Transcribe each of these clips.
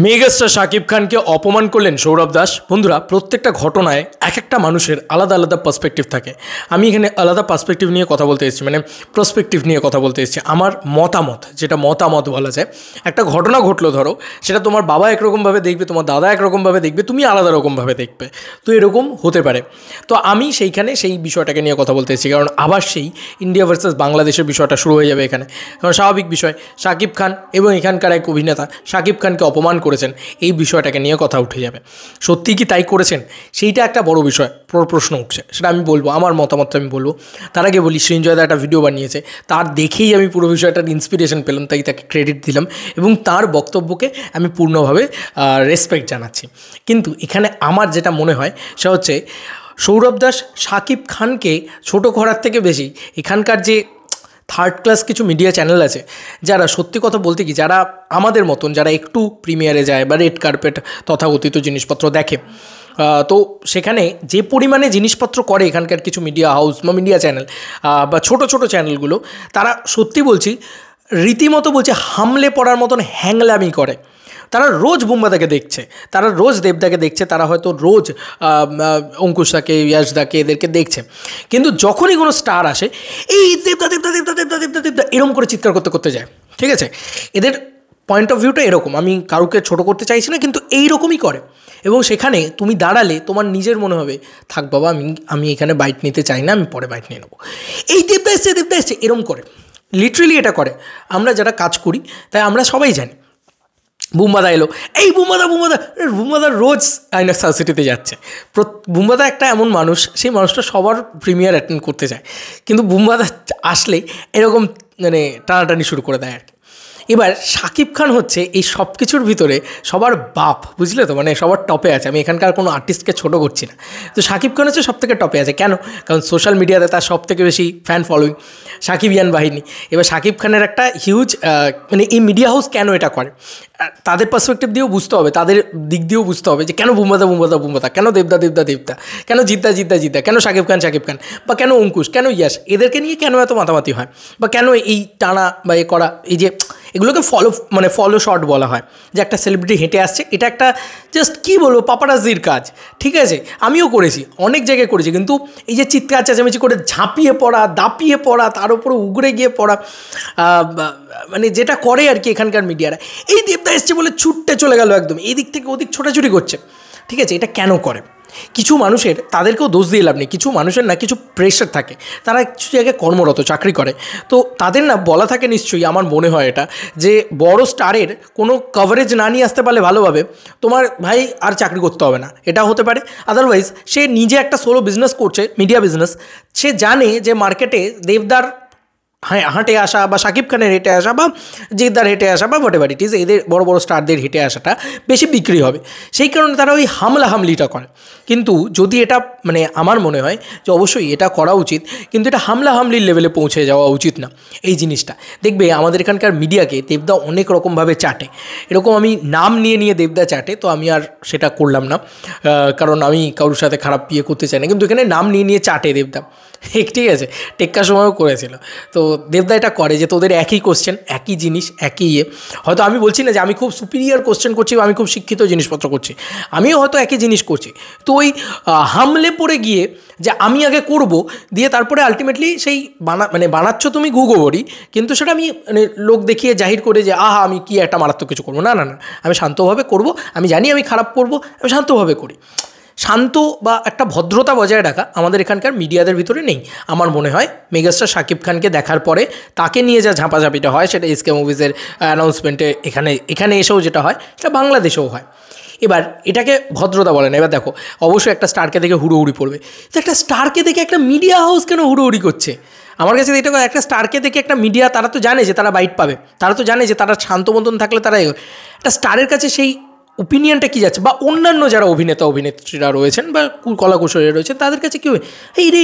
Megastar Shakib খানকে অপমান করলেন সৌরভ দাস। বন্ধুরা, প্রত্যেকটা ঘটনায় এক একটা মানুষের আলাদা আলাদা পার্সপেক্টিভ থাকে। আমি এখানে আলাদা পার্সপেক্টিভ নিয়ে কথা বলতে এসেছি, মানে প্রসপেক্টিভ নিয়ে কথা বলতে এসেছি। আমার মতামত, যেটা মতামত বলা যায়, একটা ঘটনা ঘটলো, ধরো সেটা তোমার বাবা একরকমভাবে দেখবে, তোমার দাদা একরকমভাবে দেখবে, তুমি আলাদা রকমভাবে দেখবে, তো এরকম হতে পারে। তো আমি সেইখানে সেই বিষয়টাকে নিয়ে কথা বলতে এসেছি, কারণ আবার সেই ইন্ডিয়া ভার্সেস বাংলাদেশের বিষয়টা শুরু হয়ে যাবে এখানে। কারণ স্বাভাবিক বিষয়, শাকিব খান এবং এখানকার এক অভিনেতা শাকিব খানকে অপমান করেছেন, এই বিষয়টাকে নিয়ে কথা উঠে যাবে। সত্যি কি তাই করেছেন, সেইটা একটা বড় বিষয়, প্রশ্ন উঠছে, সেটা আমি বলবো, আমার মতামতটা আমি বলবো। তার আগে বলি, সৃঞ্জয়দা একটা ভিডিও বানিয়েছে, তার দেখেই আমি পুরো বিষয়টার ইন্সপিরেশন পেলাম, তাই তাকে ক্রেডিট দিলাম এবং তার বক্তব্যকে আমি পূর্ণভাবে রেসপেক্ট জানাচ্ছি। কিন্তু এখানে আমার যেটা মনে হয় সেটা হচ্ছে, সৌরভ দাস শাকিব খানকে ছোটো করার থেকে বেশি এখানকার যে থার্ড ক্লাস কিছু মিডিয়া চ্যানেল আছে, যারা সত্যি কথা বলতে কি, যারা আমাদের মতন, যারা একটু প্রিমিয়ারে যায় বা রেড কার্পেট তথাকথিত জিনিসপত্র দেখে, তো সেখানে যে পরিমাণে জিনিসপত্র করে এখানকার কিছু মিডিয়া হাউস বা মিডিয়া চ্যানেল বা ছোট ছোট চ্যানেলগুলো, তারা সত্যি বলছি, রীতিমতো বলছে হামলে পড়ার মতন হ্যাংলামি করে। তারা রোজ বুম্বাদাকে দেখছে, তারা রোজ দেবদাকে দেখছে, তারা হয়তো রোজ অঙ্কুশদাকে, ইয়াশদাকে, এদেরকে দেখছে, কিন্তু যখনই কোনো স্টার আসে, এই দেবদা দেবদা দেবদা দেবদা দেবদা দেবদা এরকম করে চিৎকার করতে করতে যায়। ঠিক আছে, এদের পয়েন্ট অফ ভিউটা এরকম, আমি কারুকে ছোটো করতে চাইছি না, কিন্তু এইরকমই করে। এবং সেখানে তুমি দাঁড়ালে তোমার নিজের মনে হবে, থাক বাবা, আমি এখানে বাইট নিতে চাই না, আমি পরে বাইট নিয়ে নেবো। এই দেবদা এসছে এরকম করে, লিটারেলি এটা করে। আমরা যারা কাজ করি তাই আমরা সবাই জানি। বুম্বাদা এলো, এই বুম্বাদা রোজ আইনক্স সিটিতে যাচ্ছে। বুম্বাদা একটা এমন মানুষ, সেই মানুষটা সবার প্রিমিয়ার অ্যাটেন্ড করতে চায়, কিন্তু বুম্বাদা আসলে এরকম মানে টানাটানি শুরু করে দেয় আর কি। এবার শাকিব খান হচ্ছে এই সব কিছুর ভিতরে সবার বাপ, বুঝলে তো, মানে সবার টপে আছে। আমি এখানকার কোনো আর্টিস্টকে ছোটো করছি না, তো শাকিব খান হচ্ছে সব থেকে টপে আছে। কেন? কারণ সোশ্যাল মিডিয়াতে তার সব থেকে বেশি ফ্যান ফলোয়িং, শাকিবিয়ান বাহিনী। এবার শাকিব খানের একটা হিউজ মানে এই মিডিয়া হাউস কেন এটা করে, তাদের পার্সপেক্টিভ দিয়েও বুঝতে হবে, তাদের দিক দিয়েও বুঝতে হবে যে কেন বুম্বাদা, কেন দেবদা, কেন জিদ্দা, কেন শাকিব খান, বা কেন অঙ্কুশ, কেন ইয়াশ, এদেরকে নিয়ে কেন এত মাতামাতি হয়, বা কেন এই টানা বা এ করা, এই যে এগুলোকে ফলো শট বলা হয়, যে একটা সেলিব্রিটি হেঁটে আসছে, এটা একটা জাস্ট কী বলবো, পাপারাজির কাজ। ঠিক আছে, আমিও করেছি, অনেক জায়গায় করেছি, কিন্তু এই যে চিৎকার চেঁচামেচি করে ঝাঁপিয়ে পড়া, দাপিয়ে পড়া, তার উপরে উগড়ে গিয়ে পড়া, মানে যেটা করে আর কি এখানকার মিডিয়ারা, এই দেবদা এসছে বলে ছুটতে চলে গেল, একদম এদিক থেকে ওদিক ছোটাছুটি করছে। ঠিক আছে, এটা কেন করে? কিছু মানুষের, তাদেরকেও দোষ দিয়ে লাভ নেই, কিছু মানুষের না কিছু প্রেশার থাকে, তারা কিছু জায়গায় কর্মরত, চাকরি করে, তো তাদের না বলা থাকে নিশ্চয়ই, আমার মনে হয় এটা, যে বড় স্টারের কোনো কভারেজ না নিয়ে আসতে পারলে ভালোভাবে, তোমার ভাই আর চাকরি করতে হবে না, এটা হতে পারে। আদারওয়াইজ সে নিজে একটা সোলো বিজনেস করছে, মিডিয়া বিজনেস, সে জানে যে মার্কেটে দেবদার হাঁটে আসা বা শাকিব খানের হেঁটে আসা বা জিদ্দার হেঁটে আসা বা হোয়াটএভার ইট ইজ, এদের বড় বড় স্টারদের হেঁটে আসাটা বেশি বিক্রি হবে, সেই কারণে তারা ওই হামলিটা করে। কিন্তু যদি এটা, মানে আমার মনে হয় যে অবশ্যই এটা করা উচিত, কিন্তু এটা হামলির লেভেলে পৌঁছে যাওয়া উচিত না এই জিনিসটা। দেখবে আমাদের এখানকার মিডিয়াকে দেবদা অনেক রকমভাবে চাটে, এরকম আমি নাম নিয়ে দেবদা চাটে, তো আমি আর সেটা করলাম না, কারণ আমি কারোর সাথে খারাপ করতে চাই না, কিন্তু এখানে নাম নিয়ে চাটে দেবদা। ঠিক আছে, টেক্কার সময়ও করেছিল। তো দেবদা এটা করে যে তোদের একই কোশ্চেন, একই জিনিস, একই হয়তো আমি বলছি না যে আমি খুব সুপিরিয়ার কোশ্চেন করছি বা আমি খুব শিক্ষিত জিনিসপত্র করছি, আমিও হয়তো একই জিনিস করছি, তো ওই হামলে পড়ে গিয়ে যে আমি আগে করব, দিয়ে তারপরে আলটিমেটলি সেই বানাচ্ছ তুমি গুগোবরি, কিন্তু সেটা আমি মানে লোক দেখিয়ে জাহির করে যে আমি কি একটা মারাত্মক কিছু করবো, না, আমি শান্তভাবে করব, আমি জানি আমি খারাপ করব, আমি শান্তভাবে করি। শান্ত বা একটা ভদ্রতা বজায় রাখা আমাদের এখানকার মিডিয়াদের ভিতরে নেই। আমার মনে হয় মেগাস্টার শাকিব খানকে দেখার পরে তাকে নিয়ে যা ঝাঁপাঝাঁপিটা হয়, সেটা এসকে মুভিজের অ্যানাউন্সমেন্টে এখানে এসেও যেটা হয়, সেটা বাংলাদেশেও হয়। এবার এটাকে ভদ্রতা বলে না। এবার দেখো, অবশ্যই একটা স্টারকে দেখে হুড়োহুড়ি পড়বে, তো একটা স্টারকে দেখে একটা মিডিয়া হাউস কেন হুড়োহুড়ি করছে? আমার কাছে এটা, একটা স্টারকে দেখে একটা মিডিয়া, তারা তো জানে যে তারা বাইট পাবে, তারা তো জানে যে তারা শান্ত মতন থাকলে তারা, একটা স্টারের কাছে সেই ওপিনিয়নটা কী যাচ্ছে, বা অন্যান্য যারা অভিনেত্রীরা রয়েছেন বা কলাকুশলীরা রয়েছেন, তাদের কাছে কী হয়,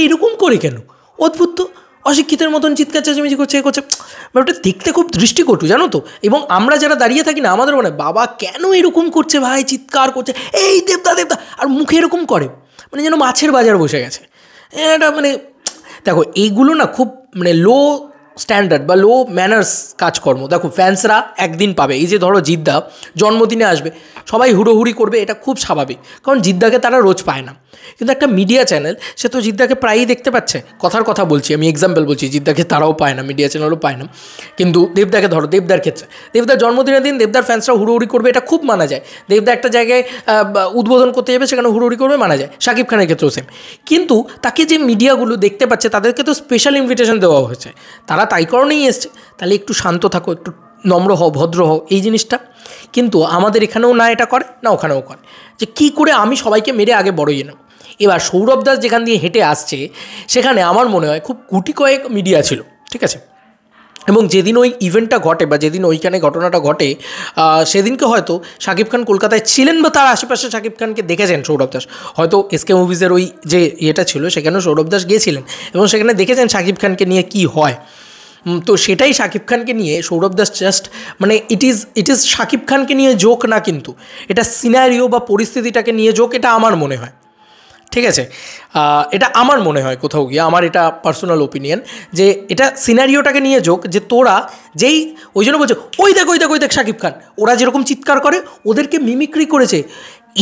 এরকম করে কেন, অদ্ভুত তো, অশিক্ষিতের মতন চিৎকার চেঁচামেচি করছে, ওটা দেখতে খুব দৃষ্টিকটু, জানো তো। এবং আমরা যারা দাঁড়িয়ে থাকি না, আমাদের মনে হয় বাবা কেন এরকম করছে, ভাই চিৎকার করছে, এই দেবদা, আর মুখে এরকম করে, মানে যেন মাছের বাজার বসে গেছে। এটা মানে দেখো, এইগুলো না খুব মানে লো স্ট্যান্ডার্ড বা লো ম্যানার্স কাজকর্ম। দেখো ফ্যান্সরা একদিন পাবে, এই যে ধরো জিদ্দা জন্মদিনে আসবে, সবাই হুড়োহুড়ি করবে, এটা খুব স্বাভাবিক, কারণ জিদ্দাকে তারা রোজ পায় না। কিন্তু একটা মিডিয়া চ্যানেল সে তো জিদ্দাকে প্রায়ই দেখতে পাচ্ছে, কথার কথা বলছি আমি, এক্সাম্পল বলছি, জিদ্দাকে তারাও পায় না, মিডিয়া চ্যানেলও পায় না। কিন্তু দেবদাকে ধরো, দেবদার ক্ষেত্রে দেবদার জন্মদিনের দিন দেবদার ফ্যান্সরা হুড়োহুড়ি করবে, এটা খুব মানা যায়। দেবদা একটা জায়গায় উদ্বোধন করতে যাবে, সেখানে হুড়োহুড়ি করবে, মানা যায়। শাকিব খানের ক্ষেত্রেও সেম। কিন্তু তাকে যে মিডিয়াগুলো দেখতে পাচ্ছে তাদেরকে তো স্পেশাল ইনভিটেশন দেওয়া হয়েছে, তারা তাই কারণেই এসছে। তাহলে একটু শান্ত থাকো, একটু নম্র হও, ভদ্র হও, এই জিনিসটা। কিন্তু আমাদের এখানেও না এটা করে, না ওখানেও করে, যে কী করে আমি সবাইকে মেরে আগে বড়ই নেব। এবার সৌরভ দাস যেখান দিয়ে হেঁটে আসছে সেখানে আমার মনে হয় খুব গুটি কয়েক মিডিয়া ছিল, ঠিক আছে। এবং যেদিন ওই ইভেন্টটা ঘটে বা যেদিন ওইখানে ঘটনাটা ঘটে, সেদিনকে হয়তো শাকিব খান কলকাতায় ছিলেন বা তার আশেপাশে শাকিব খানকে দেখেছেন সৌরভ দাস। হয়তো এসকে মুভিজের ওই যে ইয়েটা ছিল সেখানেও সৌরভ দাস গিয়েছিলেন এবং সেখানে দেখেছেন শাকিব খানকে নিয়ে কী হয়। তো সেটাই শাকিব খানকে নিয়ে সৌরভ দাস জাস্ট মানে ইট ইজ শাকিব খানকে নিয়ে জোক না, কিন্তু এটা সিনারিও বা পরিস্থিতিটাকে নিয়ে জোক, এটা আমার মনে হয়, ঠিক আছে। এটা আমার মনে হয় কোথাও গিয়ে, আমার এটা পার্সোনাল ওপিনিয়ন, যে এটা সিনারিওটাকে নিয়ে যোগ, যে তোরা যেই ওই জন্য বলছে ওই দেখ ওই দেখ ওই দেখ শাকিব খান, ওরা যেরকম চিৎকার করে ওদেরকে মিমিক্রি করেছে।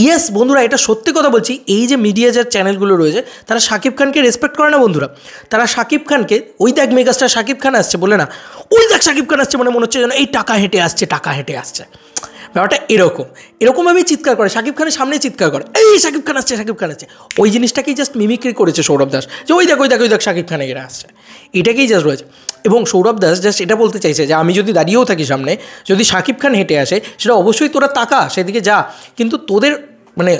ইয়েস বন্ধুরা, এটা সত্যি কথা বলছি, এই যে মিডিয়া যার চ্যানেলগুলো রয়েছে তারা শাকিব খানকে রেসপেক্ট করে না বন্ধুরা। তারা শাকিব খানকে ওই দেখ মেগাস্টার শাকিব খান আসছে বলে না, ওই দেখ শাকিব খান আসছে, মানে মনে হচ্ছে যেন এই টাকা হেঁটে আসছে, টাকা হেঁটে আসছে। ব্যাপারটা এরকমভাবেই চিৎকার করে, শাকিব খানের সামনে চিৎকার করে, এই শাকিব খান আসছে, শাকিব খান আসছে। ওই জিনিসটাকেই জাস্ট মিমিক্রি করেছে সৌরভ দাস, যে ওই দেখ ওই দেখ ওই দেখ শাকিব খান এরা আসছে, এটাকেই জাস্ট রয়েছে। এবং সৌরভ দাস জাস্ট এটা বলতে চাইছে যে আমি যদি দাঁড়িয়েও থাকি সামনে, যদি শাকিব খান হেঁটে আসে, সেটা অবশ্যই তোরা তাকা, সেদিকে যা। কিন্তু তোদের মানে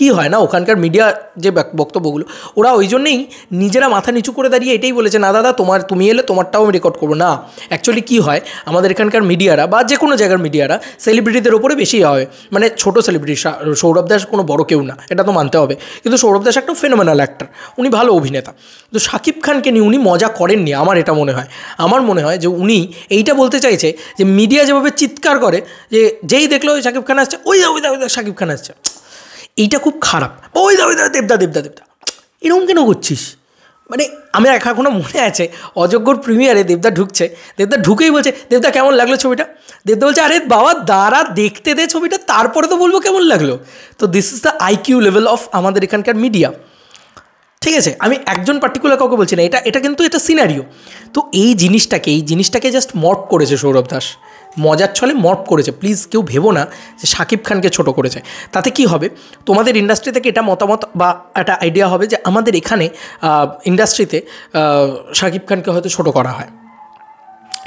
কী হয় না, ওখানকার মিডিয়া যে বক্তব্যগুলো, ওরা ওই জন্যেই নিজেরা মাথা নিচু করে দাঁড়িয়ে এটাই বলেছে, না দাদা তুমি এলে তোমারটাও আমি রেকর্ড করবো না। অ্যাকচুয়ালি কী হয়, আমাদের এখানকার মিডিয়ারা বা যে কোনো জায়গার মিডিয়ারা সেলিব্রিটিদের ওপরে বেশি হয়, মানে ছোটো সেলিব্রিটি। সৌরভ দাস কোনো বড় কেউ না, এটা তো মানতে হবে, কিন্তু সৌরভ দাস একটা ফেনোমেনাল অ্যাক্টর, উনি ভালো অভিনেতা। তো শাকিব খানকে নিয়ে উনি মজা করেননি, আমার এটা মনে হয়। আমার মনে হয় যে উনি এইটা বলতে চাইছে যে মিডিয়া যেভাবে চিৎকার করে, যে যেই দেখলো ওই শাকিব খান আসছে, ওই দা ওই দা ওই দা শাকিব খান আসছে, এইটা খুব খারাপ। ওই দা ওই দা দেবদা দেবদা দেবদা, এরকম কেন করছিস? মানে আমার এখনও মনে আছে অযোগ্যর প্রিমিয়ারে দেবদা ঢুকছে, দেবদা ঢুকেই বলছে, দেবদা কেমন লাগলো ছবিটা? দেবদা বলছে, আরে বাবা দাঁড়া দেখতে দে ছবিটা, তারপরে তো বলবো কেমন লাগলো। তো this is the IQ level of আমাদের এখানকার মিডিয়া, ঠিক আছে। আমি একজন পার্টিকুলার কাউকে বলছি না, এটা কিন্তু এটা সিনারিও। তো এই জিনিসটাকে জাস্ট মর্ফ করেছে সৌরভ দাস, মজার ছলে মর্ফ করেছে। প্লিজ কেউ ভেবো না যে শাকিব খানকে ছোটো করেছে। তাতে কি হবে, তোমাদের ইন্ডাস্ট্রি থেকে এটা মতামত বা একটা আইডিয়া হবে যে আমাদের এখানে ইন্ডাস্ট্রিতে শাকিব খানকে হয়তো ছোটো করা হয়।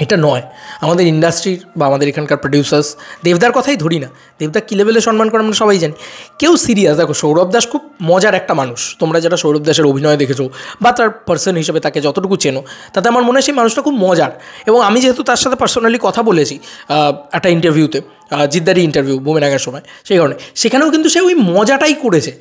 এটা নয়। আমাদের ইন্ডাস্ট্রির বা আমাদের এখানকার প্রডিউসার্স, দেবদার কথাই ধরি না, দেবদা কী লেভেলে সম্মান করে আমরা সবাই জানি। কেউ সিরিয়াস, দেখো সৌরভ দাস খুব মজার একটা মানুষ, তোমরা যারা সৌরভ দাসের অভিনয় দেখেছো বা তার পার্সন হিসেবে তাকে যতটুকু চেনো, তাতে আমার মনে হয় সেই মানুষটা খুব মজার। এবং আমি যেহেতু তার সাথে পার্সোনালি কথা বলেছি একটা ইন্টারভিউতে, জিদ্দারি ইন্টারভিউ বুমেরাঙের সময়, সেই কারণে সেখানেও কিন্তু সে ওই মজাটাই করেছে,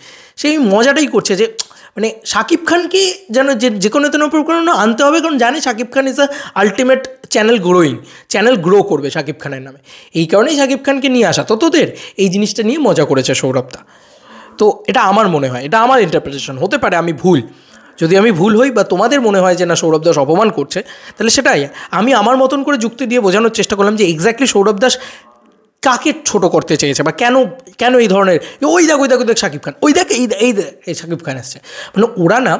সেই মজাটাই করছে যে মানে শাকিব খানকে যেন যে কোনো প্রকারণ আনতে হবে, কারণ জানে Shakib Khan is a ultimate channel grow করবে শাকিব খানের নামে, এই কারণেই শাকিব খানকে নিয়ে আসা। তো তোদের এই জিনিসটা নিয়ে মজা করেছে সৌরভদা। তো এটা আমার মনে হয়, এটা আমার ইন্টারপ্রিটেশন, হতে পারে আমি ভুল। যদি আমি ভুল হই বা তোমাদের মনে হয় যে না সৌরভ দাস অপমান করছে, তাহলে সেটাই আমি আমার মতন করে যুক্তি দিয়ে বোঝানোর চেষ্টা করলাম যে এক্স্যাক্টলি সৌরভ দাস কাকে ছোট করতে চেয়েছে বা কেন এই ধরনের ওই দেখ শাকিব খান, ওই দেখ এই শাকিব খান আসছে। মানে ওরা না,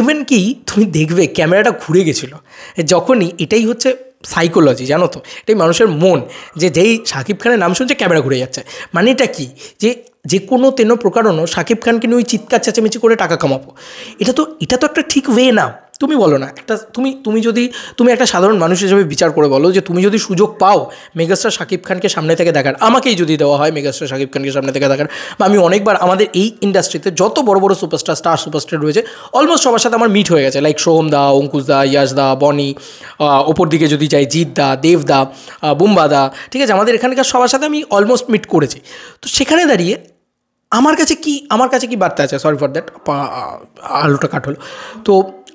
ইভেন কি তুমি দেখবে ক্যামেরাটা ঘুরে গেছিলো যখনই, এটাই হচ্ছে সাইকোলজি, জানো তো, এটাই মানুষের মন, যে যেই শাকিব খানের নাম শুনছে ক্যামেরা ঘুরে যাচ্ছে। মানে এটা কি, যে কোনো প্রকারণও শাকিব খানকে নিয়ে ওই চিৎকার চেঁচামেচি করে টাকা কামাবো, এটা তো একটা ঠিক ওয়ে না। তুমি বলো না, তুমি একটা সাধারণ মানুষ হিসেবে বিচার করে বলো যে তুমি যদি সুযোগ পাও মেগাস্টার শাকিব খানকে সামনে থেকে দেখার, আমাকেই যদি দেওয়া হয় মেগাস্টার শাকিব খানকে সামনে থেকে দেখার, বা আমি অনেকবার আমাদের এই ইন্ডাস্ট্রিতে যত বড় বড় স্টার সুপারস্টার রয়েছে অলমোস্ট সবার সাথে আমার মিট হয়ে গেছে, লাইক সোহম দা, অঙ্কুশ দা, ইয়াশ দা, বনি, ওপর দিকে যদি যাই জিৎ দা, দেব দা, বুম্বা দা, ঠিক আছে, আমাদের এখানকার সবার সাথে আমি অলমোস্ট মিট করেছি। তো সেখানে দাঁড়িয়ে আমার কাছে কি বার্তা আছে, সরি ফর দ্যাট, আলুটা কাট হলো। তো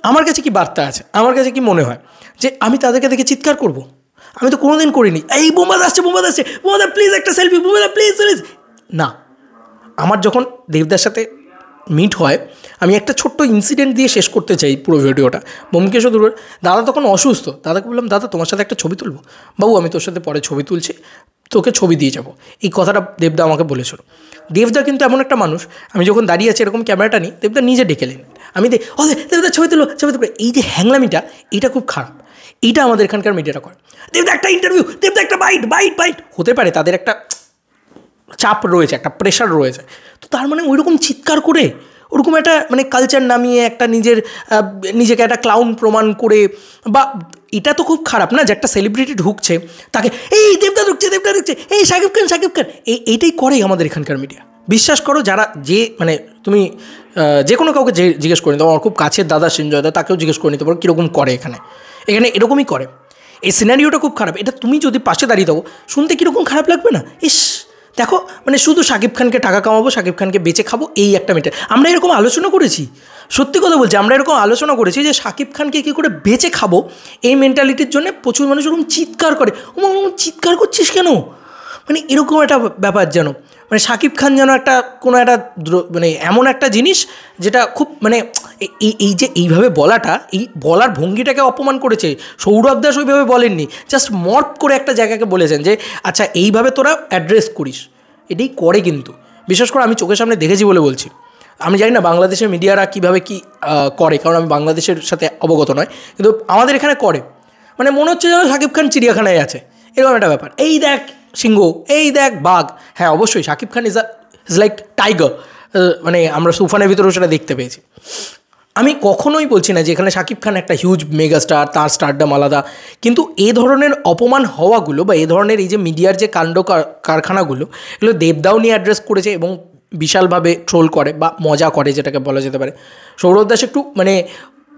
আমার কাছে কি বার্তা আছে, আমার কাছে কি মনে হয় যে আমি তাদেরকে দেখে চিৎকার করব? আমি তো কোনোদিন করিনি, এই বোমবাদ আসছে বোমবাদা প্লিজ একটা সেলফি, বোমবাদা প্লিজ। না, আমার যখন দেবদার সাথে মিট হয়, আমি একটা ছোট্ট ইনসিডেন্ট দিয়ে শেষ করতে চাই পুরো ভিডিওটা। ব্যোমকেশ অধুরের দাদা তখন অসুস্থ, দাদাকে বললাম দাদা তোমার সাথে একটা ছবি তুলবো? বাবু আমি তোর সাথে পরে ছবি তুলছি, তোকে ছবি দিয়ে যাবো, এই কথাটা দেবদা আমাকে বলেছিল। দেবদা কিন্তু এমন একটা মানুষ, আমি যখন দাঁড়িয়ে আছি এরকম ক্যামেরাটা নিই, দেবদা নিজে ডেকে নেন, আমি দেবদা ছবি তুলো ছবি তুলো। এই যে হ্যাংলামিটা, এটা খুব খারাপ, এইটা আমাদের এখানকার মিডিয়াটা করে। দেবদা একটা ইন্টারভিউ, দেবদা একটা বাইট হতে পারে, তাদের একটা চাপ রয়েছে, একটা প্রেশার রয়েছে, তো তার মানে ওইরকম চিৎকার করে ওরকম একটা মানে কালচার নামিয়ে একটা নিজেকে একটা ক্লাউন প্রমাণ করে, বা এটা তো খুব খারাপ না যে একটা সেলিব্রিটি ঢুকছে তাকে এই দেবদা ঢুকছে এই শাকিব খান এইটাই করে আমাদের এখানকার মিডিয়া। বিশ্বাস করো, যারা যে মানে তুমি যে কোনো কাউকে জিজ্ঞেস করে নিতে পারো, আমার খুব কাছের দাদা সঞ্জয় দা, তাকেও জিজ্ঞেস করে নিতে পারো কীরকম করে এখানে এরকমই করে। এই সিনারিওটা খুব খারাপ, এটা তুমি যদি পাশে দাঁড়িয়ে থাকো শুনতে কীরকম খারাপ লাগবে না? ইস দেখো, মানে শুধু শাকিব খানকে টাকা কামাবো, শাকিব খানকে বেঁচে খাবো, এই একটা মেটার। আমরা এরকম আলোচনা করেছি, সত্যি কথা বলছি, আমরা এরকম আলোচনা করেছি যে শাকিব খানকে কী করে বেঁচে খাবো, এই মেন্টালিটির জন্য প্রচুর মানুষ ওরকম চিৎকার করে। ওরকম চিৎকার করছিস কেন? মানে এরকম একটা ব্যাপার যেন, মানে শাকিব খান যেন একটা কোনো একটা মানে এমন একটা জিনিস যেটা খুব মানে এই যে এইভাবে বলাটা, এই বলার ভঙ্গিটাকে অপমান করেছে। সৌরভ দাস ওইভাবে বলেননি, জাস্ট মর্প করে একটা জায়গাকে বলেছেন যে আচ্ছা এইভাবে তোরা অ্যাড্রেস করিস, এটাই করে। কিন্তু বিশেষ করে আমি চোখের সামনে দেখেছি বলে বলছি, আমি জানি না বাংলাদেশের মিডিয়ারা কীভাবে কী করে, কারণ আমি বাংলাদেশের সাথে অবগত নয়, কিন্তু আমাদের এখানে করে। মানে মনে হচ্ছে যেন শাকিব খান চিড়িয়াখানায় আছে, এরকম একটা ব্যাপার। এই দেখ সিংহ, এই দেখ বাঘ। হ্যাঁ অবশ্যই Shakib Khan is like tiger, মানে আমরা তুফানের ভিতরেও সেটা দেখতে পেয়েছি। আমি কখনোই বলছি না যে এখানে শাকিব খান একটা হিউজ মেগাস্টার, তার স্টারডাম আলাদা, কিন্তু এ ধরনের অপমান হওয়াগুলো বা এ ধরনের এই যে মিডিয়ার যে কাণ্ড কারখানাগুলো, এগুলো দেবদাও নিয়ে অ্যাড্রেস করেছে এবং বিশালভাবে ট্রোল করে বা মজা করে, যেটাকে বলা যেতে পারে। সৌরভ দাস একটু মানে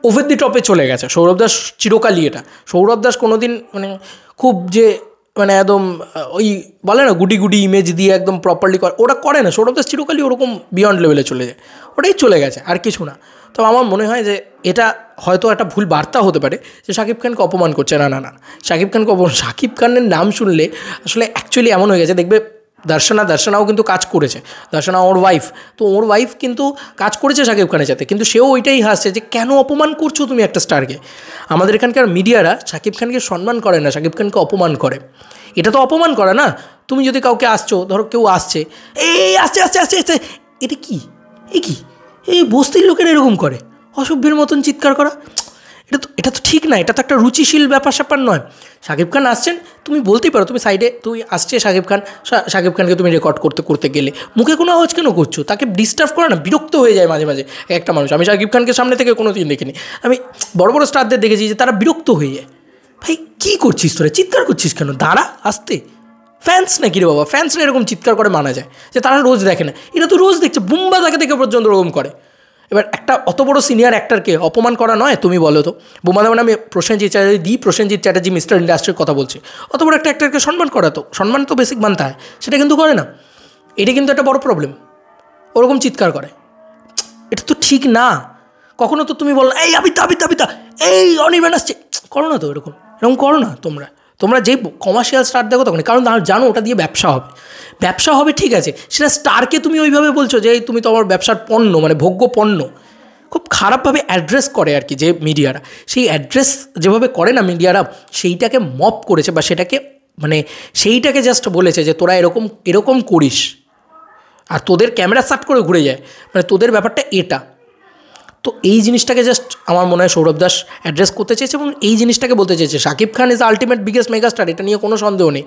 ওভার দি টপে চলে গেছে, সৌরভ দাস চিরকালই এটা। সৌরভ দাস কোনো দিন মানে খুব যে মানে একদম ওই বলে না গুডি ইমেজ দিয়ে একদম প্রপারলি ওটা করে না। সৌরভ দাস চিরকালই ওরকম বিয়ন্ড লেভেলে চলে যায়, ওটাই চলে গেছে, আর কিছু না। তো আমার মনে হয় যে এটা হয়তো একটা ভুল বার্তা হতে পারে যে শাকিব খানকে অপমান করছে। না, শাকিব খানের নাম শুনলে আসলে অ্যাকচুয়ালি এমন হয়ে গেছে, দেখবে দর্শনাও কিন্তু কাজ করেছে, দর্শনা ওর ওয়াইফ, তো ওর ওয়াইফ কিন্তু কাজ করেছে শাকিব খানের সাথে, কিন্তু সেও ওইটাই হাসছে যে কেন অপমান করছো তুমি একটা স্টারকে। আমাদের এখানকার মিডিয়ারা শাকিব খানকে সম্মান করে না, শাকিব খানকে অপমান করে। এটা তো অপমান করা না। তুমি যদি কাউকে আসছো, ধরো কেউ আসছে, এই আসছে, এটা কি এই বস্তির লোকেরা এরকম করে, অসভ্যের মতন চিৎকার করা, এটা তো ঠিক না, এটা তো একটা রুচিশীল ব্যাপার নয়। শাকিব খান আসছেন, তুমি বলতেই পারো, তুমি সাইডে তুই আসছে শাকিব খানকে তুমি রেকর্ড করতে গেলে মুখে কোনো আওয়াজ কেন করছো? তাকে ডিস্টার্ব করে না, বিরক্ত হয়ে যায় মাঝে মাঝে একটা মানুষ। আমি শাকিব খানকে সামনে থেকে কোনো দিন দেখিনি, আমি বড় স্টারদের দেখেছি যে তারা বিরক্ত হয়ে যায়। ভাই কী করছিস তোরা, চিৎকার করছিস কেন? দাঁড়া আসতে, ফ্যান্স নাকি রে বাবা? ফ্যান্সরা এরকম চিৎকার করে মানা যায় যে তারা রোজ দেখে না? এটা তো রোজ দেখছে, বুম্বা দেখে পর্যন্ত ওরকম করে। এবার একটা অত বড় সিনিয়র অ্যাক্টরকে অপমান করা নয়, তুমি বলো তো? বোমাদা মানে আমি প্রসেনজিৎ চ্যাটার্জি মিস্টার ইন্ডাস্ট্রির কথা বলছি। অত বড় একটা অ্যাক্টরকে সম্মান তো বেসিক মানতে হয়, সেটা কিন্তু করে না। এটা কিন্তু একটা বড় প্রবলেম, ওরকম চিৎকার করে, এটা তো ঠিক না। কখনো তো তুমি বলো এই আবিতা এই অনির্বাণ আসছে, করো না তো, এরকম করো না। তোমরা যেই কমার্শিয়াল স্টার দেখো তখন, কারণ জানো ওটা দিয়ে ব্যবসা হবে ঠিক আছে, সেটা স্টারকে তুমি ওইভাবে বলছো যে তুমি তো আমার ব্যবসার পণ্য, মানে ভোগ্য পণ্য। খুব খারাপভাবে অ্যাড্রেস করে আর কি যে মিডিয়ারা, সেই অ্যাড্রেস যেভাবে করে না মিডিয়ারা, সেইটাকে মপ করেছে বা সেইটাকে জাস্ট বলেছে যে তোরা এরকম করিস, আর তোদের ক্যামেরা সাট করে ঘুরে যায়, মানে তোদের ব্যাপারটা এটা। তো এই জিনিসটাকে জাস্ট আমার মনে হয় সৌরভ দাস অ্যাড্রেস করতে চেয়েছে এবং এই জিনিসটাকে বলতে চেয়েছে Shakib Khan is ultimate biggest megastar, এটা নিয়ে কোনো সন্দেহ নেই,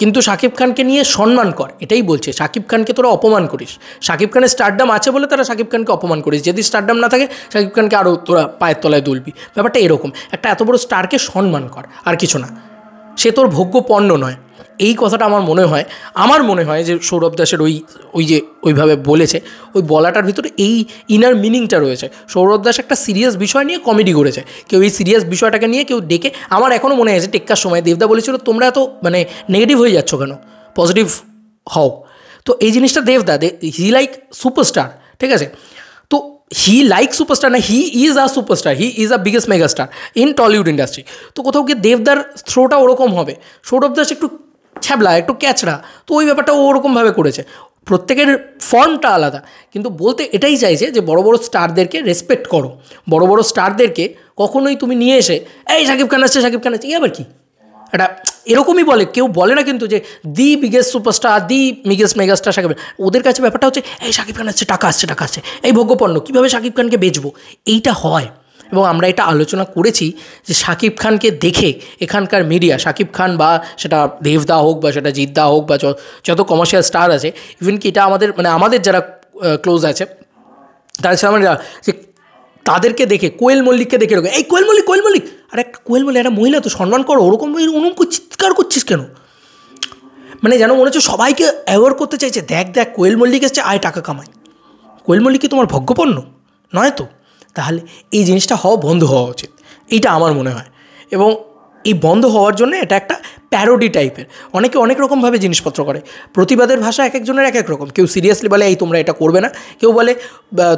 কিন্তু শাকিব খানকে নিয়ে সম্মান কর, এটাই বলছে। শাকিব খানকে তোরা অপমান করিস, শাকিব খানের স্টারডাম আছে বলে তারা শাকিব খানকে অপমান করিস, যদি স্টারডাম না থাকে শাকিব খানকে আরও তোরা পায়ের তলায় দুলবি। ব্যাপারটা এরকম, একটা এত বড় স্টারকে সম্মান কর, আর কিছু না, সে তোর ভোগ্য পণ্য নয়। এই কথাটা আমার মনে হয় যে সৌরভ দাসের ওইভাবে বলেছে, ওই বলাটার ভিতরে এই ইনার মিনিংটা রয়েছে। সৌরভ দাস একটা সিরিয়াস বিষয় নিয়ে কমেডি করেছে, কেউ এই সিরিয়াস বিষয়টাকে নিয়ে কেউ ডেকে, আমার এখনও মনে আছে টেক্কার সময় দেবদা বলেছিল তোমরা এত নেগেটিভ হয়ে যাচ্ছ কেন, পজিটিভ হও। তো এই জিনিসটা দেবদা হি লাইক সুপারস্টার, ঠিক আছে, তো হি লাইক সুপারস্টার না, he is a superstar, he is a biggest megastar in Tollywood industry. তো কোথাও গিয়ে দেবদার থ্রোটা ওরকম হবে, সৌরভ দাস একটু ছ্যাবলা, একটু ক্যাচড়া, তো ওই ব্যাপারটা ও ওরকমভাবে করেছে। প্রত্যেকের ফর্মটা আলাদা, কিন্তু বলতে এটাই চাইছে যে বড় বড় স্টারদেরকে রেসপেক্ট করো। বড় বড় স্টারদেরকে কখনোই তুমি নিয়ে এসে এই শাকিব খান আসছে, শাকিব খান আসছে, আবার কি এটা এরকমই বলে, কেউ বলে না কিন্তু যে the biggest superstar, the biggest megastar Shakib Khan. ওদের কাছে ব্যাপারটা হচ্ছে এই শাকিব খান আসছে, টাকা আসছে, টাকা আসছে, এই ভোগ্যপণ্য কীভাবে শাকিব খানকে বেচবো, এইটা হয়। এবং আমরা এটা আলোচনা করেছি যে শাকিব খানকে দেখে এখানকার মিডিয়া, শাকিব খান বা সেটা দেবদা হোক বা সেটা জিদ্দা হোক বা যত কমার্শিয়াল স্টার আছে, ইভেন কি এটা আমাদের মানে আমাদের যারা ক্লোজ আছে তারা আমরা যে তাদেরকে দেখে, কোয়েল মল্লিককে দেখে এরকম এই কোয়েল মল্লিক, কোয়েল মল্লিক, আর একটা কোয়েল মল্লিক একটা মহিলা তো সম্মান করো, ওরকম ওরকম চিৎকার করছিস কেন? মানে যেন মনে হচ্ছে সবাইকে অ্যাওয়ার করতে চাইছে, দেখ দেখ কোয়েল মল্লিক এসছে, আয় টাকা কামাই। কোয়েল মল্লিক কি তোমার ভোগ্যপণ্য নয় তো? তাহলে এই জিনিসটা বন্ধ হওয়া উচিত, এইটা আমার মনে হয়। এবং এই বন্ধ হওয়ার জন্য এটা একটা প্যারোডি টাইপের, অনেকে অনেক রকমভাবে জিনিসপত্র করে। প্রতিবাদের ভাষা এক একজনের এক এক রকম। কেউ সিরিয়াসলি বলে এই তোমরা এটা করবে না, কেউ বলে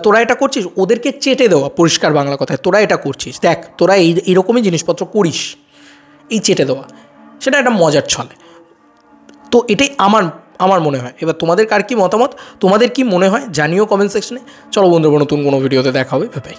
তোরা এটা করছিস, ওদেরকে চেটে দেওয়া, পরিষ্কার বাংলা কথায়, তোরা এটা করছিস, দেখ তোরা এইরকমই জিনিসপত্র করিস, এই চেটে দেওয়া, সেটা একটা মজার ছলে। তো এটাই আমার মনে হয়। এবার তোমাদের কার কী মতামত, তোমাদের কি মনে হয় জানিও কমেন্ট সেকশনে। চলো বন্ধুরা, নতুন কোনো ভিডিওতে দেখা হবে, বাই।